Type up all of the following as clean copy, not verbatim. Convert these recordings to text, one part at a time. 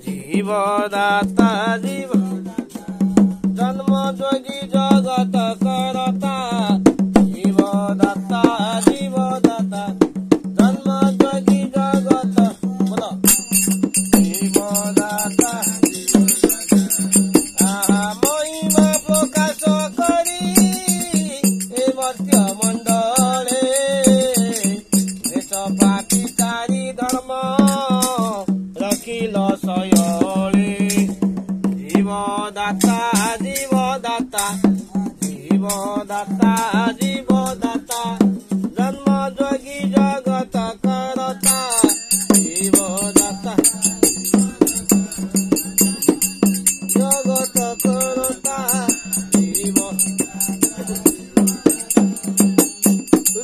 जीवदाता जीव जन्म जोगी जगत करता जीवदाता जीवदाता जन्म जोगी जगत बोलो जीवदाता महिमा प्रकाश करी ए मर्त्य मंडले देश पापिकारी धर्म रखिल सयले जीवदाता जीवदाता जीवदाता जीवदाता जन्म जोगी जगत करता जीवदाता जगत करता जीव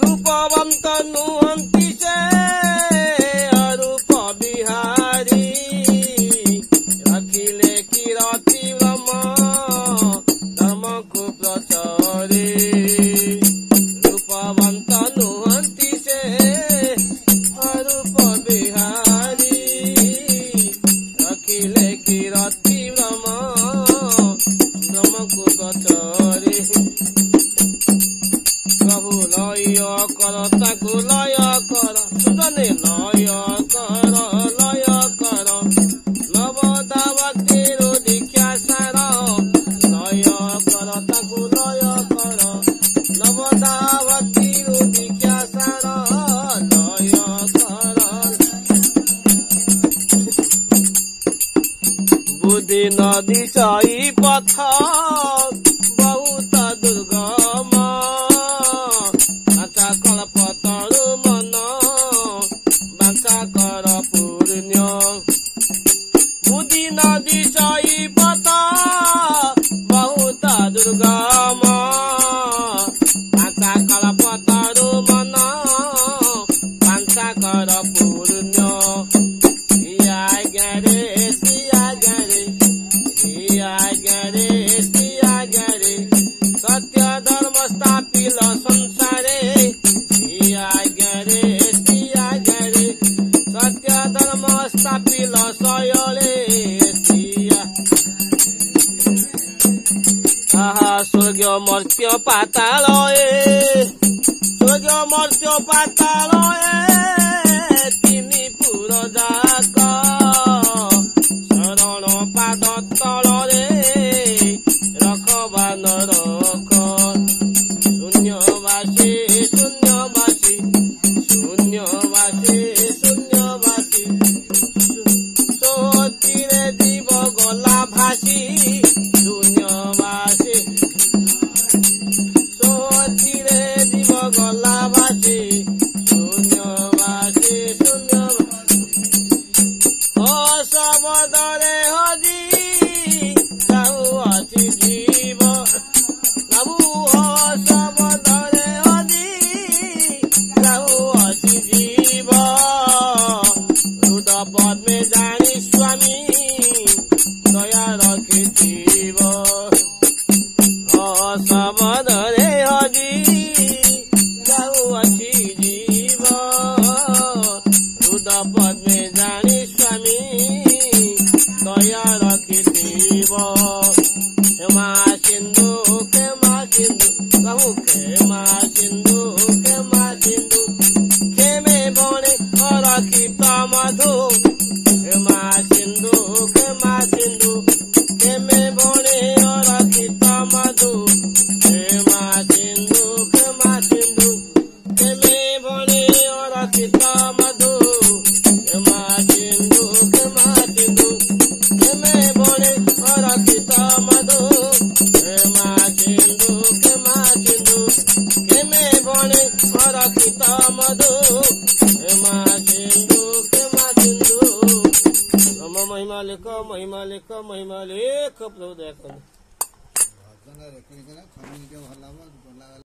रूपवंत नुहंती से अरूप बिहारी रखिले किरति ब्रह्म धर्म को प्रचारे रूपवंत नुहंती से अरूप बिहारी रखिले किरति ब्रह्म धर्म को प्रचारे प्रभु लय कर ताकू लय कर सुजने लय कर नवदावतीर दीक्षा सार लय कर ताकू लय कर नवदावतीर दीक्षा सार लय कर बुद्धि नदी सही पथ बहुत दुर्गम कल्पतरु मन बांका कर पुण्य बुद्धि नदी सही पथ बहुत दुर्गम बांका कल्पतरु मन बांका कर पुण्य सिया गरे सिया गरे सिया गरे सिया गरे सत्य धर्म स्थापिल संसारे सत्य धर्म स्थापिल सयले स्वर्ग मर्त्य पातालये स्वर्ग मर्त्य पातालये तिनी पुर जाक शरण पाद तलरे रखबा नरक शून्यवासी शून्यवासी शून्यवासी शून्यवासी सोतीरे जीव गला भासी शून्यवासी सोतीरे जीव गला भासी शून्यवासी शून्यवासी असबदरे हजी जाऊ अछि जीव प्रभु असबदरे हजी जाऊ अछि जीव रुद पद में जानी स्वामी दया रखिथिव असबदरे हजी जाऊ अछि जीव रुद पद में जानी स्वामी दया रखिथिव क्षमा सिंधु प्रभु क्षमा सिंधु खेमे बणे रखित मधु क्षमा सिंधु खेमे बणे रखित मधु क्षमा सिंधु खेमे बणे रखित मधु क्षमा सिंधु खेमे बणे रखित मधु क्षमा सिंधु खेमे बणे रखित मधु क्षमा सिंधु महिमा लेख प्रभु दया